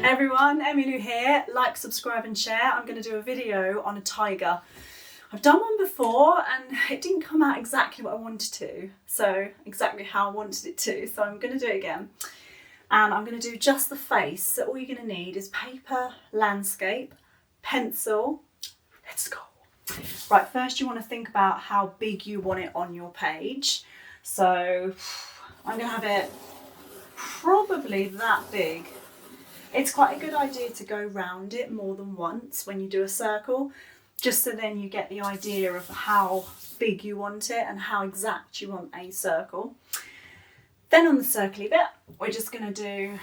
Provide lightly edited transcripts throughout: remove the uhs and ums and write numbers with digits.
Everyone, emmy-lou here. Like, subscribe and share. I'm going to do a video on a tiger. I've done one before and it didn't come out exactly what I wanted to. So exactly how I wanted it to. So I'm going to do it again. And I'm going to do just the face. So all you're going to need is paper, landscape, pencil. Let's go. Right, first you want to think about how big you want it on your page. So I'm going to have it probably that big. It's quite a good idea to go round it more than once when you do a circle, just so then you get the idea of how big you want it and how exact you want a circle. Then on the circly bit, we're just going to do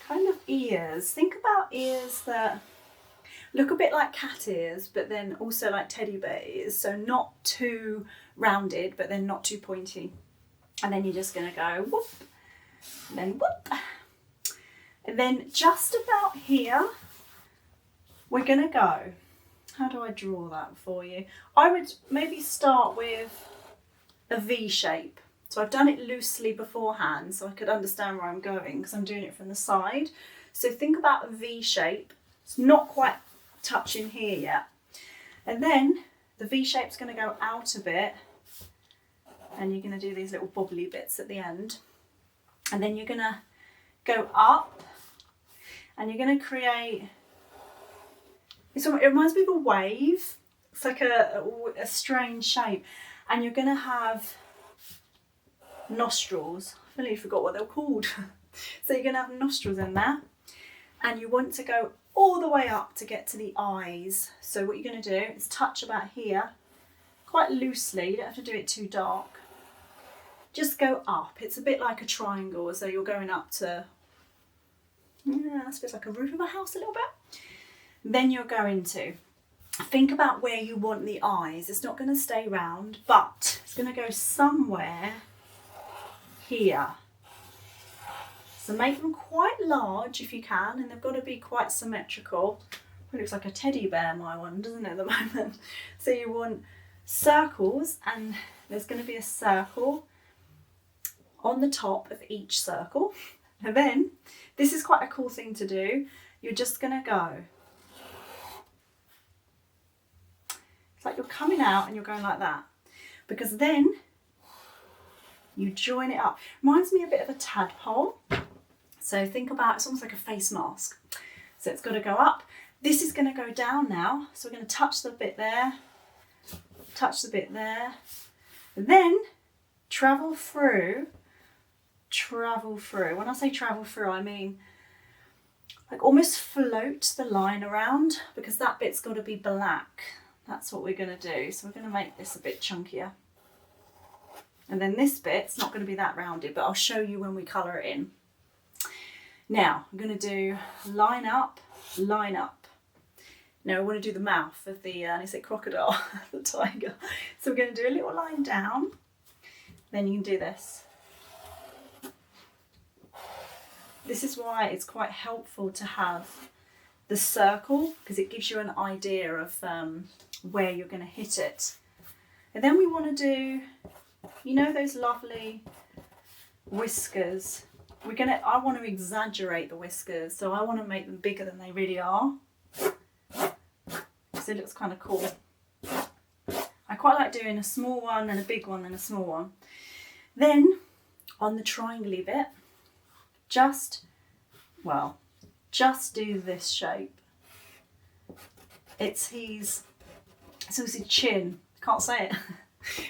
kind of ears. Think about ears that look a bit like cat ears, but then also like teddy bear ears. So not too rounded, but then not too pointy. And then you're just going to go whoop, and then whoop. And then just about here, we're going to go. How do I draw that for you? I would maybe start with a V shape. So I've done it loosely beforehand so I could understand where I'm going because I'm doing it from the side. So think about a V shape. It's not quite touching here yet. And then the V shape's going to go out a bit and you're going to do these little bobbly bits at the end. And then you're going to go up and you're going to create, it reminds me of a wave. It's like a strange shape. And you're going to have nostrils. I really forgot what they're called. So you're going to have nostrils in there. And you want to go all the way up to get to the eyes. So what you're going to do is touch about here, quite loosely. You don't have to do it too dark. Just go up. It's a bit like a triangle. So you're going up to, yeah, that's a bit like a roof of a house a little bit. Then you're going to think about where you want the eyes. It's not going to stay round, but it's going to go somewhere here. So make them quite large if you can, and they've got to be quite symmetrical. It looks like a teddy bear, my one, doesn't it, at the moment? So you want circles, and there's going to be a circle on the top of each circle. And then, this is quite a cool thing to do. You're just going to go. It's like you're coming out and you're going like that. Because then you join it up. Reminds me a bit of a tadpole. So think about, it's almost like a face mask. So it's got to go up. This is going to go down now. So we're going to touch the bit there, touch the bit there, and then travel through. When I say travel through, I mean like almost float the line around, because that bit's got to be black. That's what we're going to do. So we're going to make this a bit chunkier. And then this bit's not going to be that rounded, but I'll show you when we colour it in. Now, I'm going to do line up, line up. Now I want to do the mouth of the, I say crocodile, the tiger. So we're going to do a little line down. Then you can do this. This is why it's quite helpful to have the circle, because it gives you an idea of where you're going to hit it. And then we want to do, you know, those lovely whiskers. I want to exaggerate the whiskers, so I want to make them bigger than they really are. Because it looks kind of cool. I quite like doing a small one and a big one and a small one. Then on the triangle-y bit, just do this shape. It's his chin. Can't say it.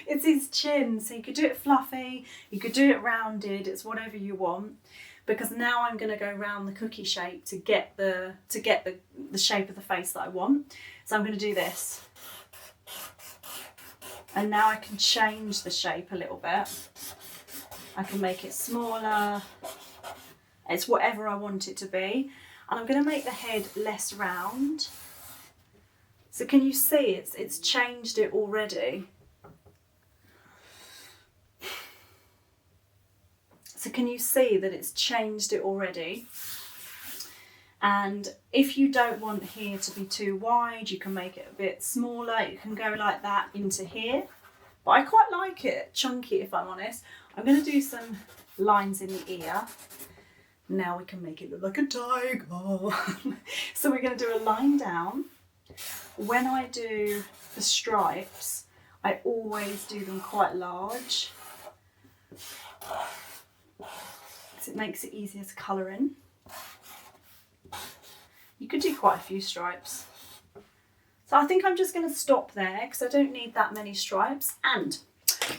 It's his chin. So you could do it fluffy, you could do it rounded. It's whatever you want. Because now I'm going to go round the cookie shape to get the shape of the face that I want. So I'm going to do this. And now I can change the shape a little bit. I can make it smaller. It's whatever I want it to be. And I'm going to make the head less round. So can you see it's changed it already? So can you see that it's changed it already? And if you don't want here to be too wide, you can make it a bit smaller. You can go like that into here. But I quite like it chunky, if I'm honest. I'm going to do some lines in the ear. Now we can make it look like a tiger. So we're going to do a line down. When I do the stripes, I always do them quite large, because it makes it easier to colour in. You could do quite a few stripes. So I think I'm just going to stop there because I don't need that many stripes, and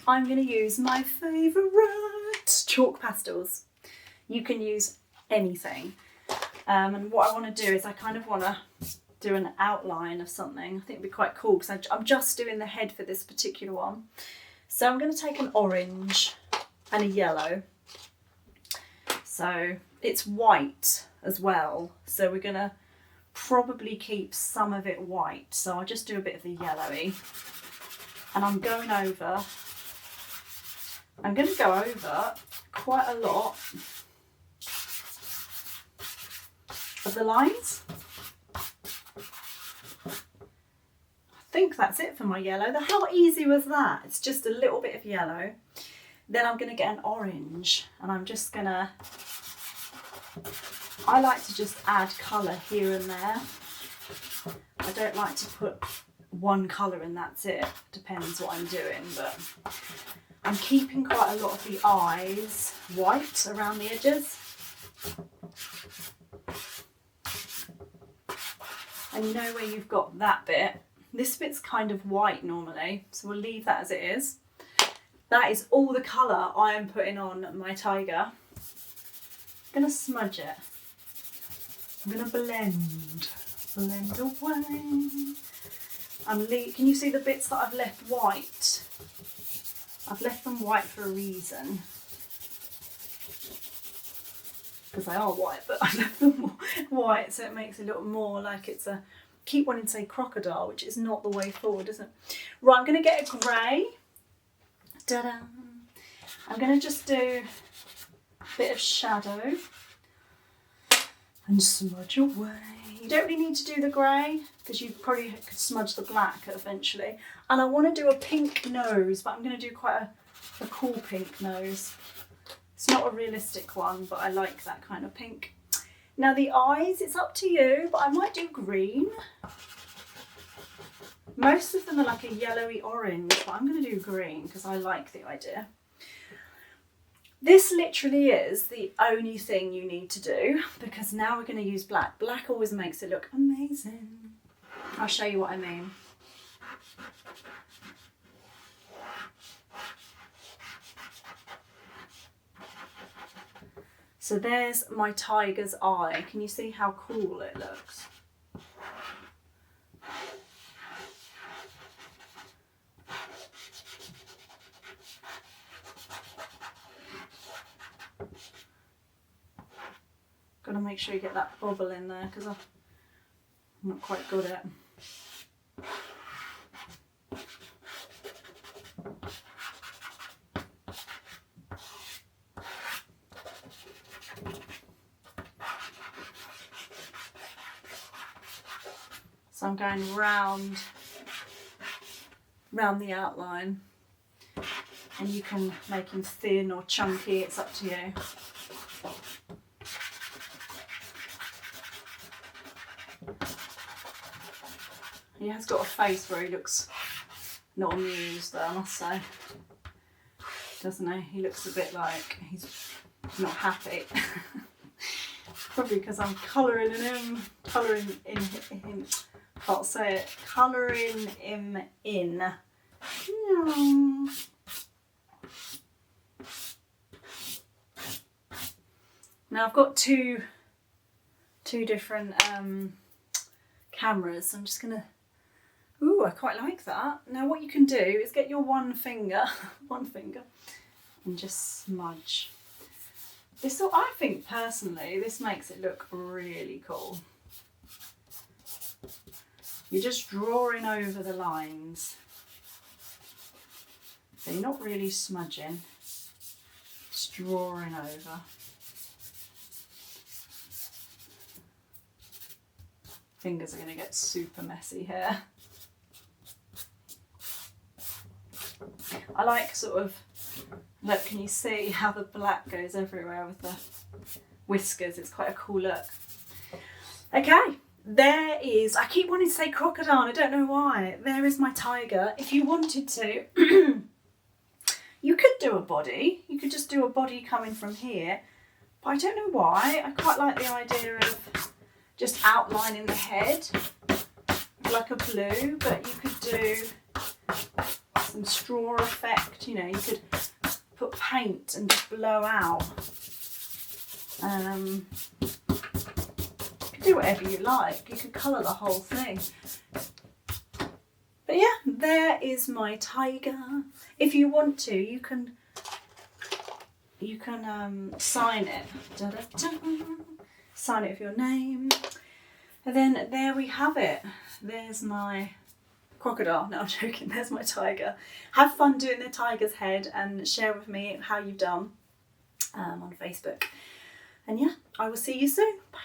I'm going to use my favourite chalk pastels. You can use anything. And what I want to do is I kind of want to do an outline of something. I think it'd be quite cool because I'm just doing the head for this particular one. So I'm going to take an orange and a yellow. So it's white as well. So we're going to probably keep some of it white. So I'll just do a bit of the yellowy. And I'm going to go over quite a lot of the lines. I think that's it for my yellow. How easy was that? It's just a little bit of yellow. Then I'm going to get an orange, and I'm just going to, I like to just add colour here and there. I don't like to put one colour and that's it. Depends what I'm doing, but I'm keeping quite a lot of the eyes white around the edges. And you know where you've got that bit? This bit's kind of white normally, so we'll leave that as it is. That is all the colour I am putting on my tiger. I'm going to smudge it. I'm going to blend away. Can you see the bits that I've left white? I've left them white for a reason. Because they are white, but I left them white so it makes it look more like it's a, keep wanting to say crocodile, which is not the way forward, is it? Right, I'm going to get a grey. Ta-da! I'm going to just do a bit of shadow and smudge away. You don't really need to do the grey because you probably could smudge the black eventually. And I want to do a pink nose, but I'm going to do quite a cool pink nose. It's not a realistic one, but I like that kind of pink. Now the eyes, it's up to you, but I might do green. Most of them are like a yellowy orange, but I'm going to do green because I like the idea. This literally is the only thing you need to do, because now we're going to use black. Black always makes it look amazing. I'll show you what I mean. So there's my tiger's eye. Can you see how cool it looks? Gotta make sure you get that bubble in there because I'm not quite good at it. So I'm going round the outline, and you can make him thin or chunky, it's up to you. He has got a face where he looks not amused though, I must say. Doesn't he? He looks a bit like he's not happy. Probably because I'm colouring in him. Can't say it. Colouring him in. Now I've got two different cameras, so I'm just gonna. Ooh, I quite like that. Now what you can do is get your one finger, and just smudge. This, I think personally, this makes it look really cool. You're just drawing over the lines. So you're not really smudging, just drawing over. Fingers are going to get super messy here. I like sort of, look, can you see how the black goes everywhere with whiskers. It's quite a cool look. Okay, there is, I keep wanting to say crocodile, I don't know why. There is my tiger. If you wanted to, you could do a body. You could just do a body coming from here. But I don't know why. I quite like the idea of just outlining the head like a blue, but you could do some straw effect, you know, you could put paint and just blow out. You could do whatever you like. You could colour the whole thing. But yeah, there is my tiger. If you want to, you can sign it. Da-da-da. Sign it with your name. And then there we have it. There's my crocodile. No, I'm joking. There's my tiger. Have fun doing the tiger's head and share with me how you've done on Facebook. And yeah, I will see you soon. Bye.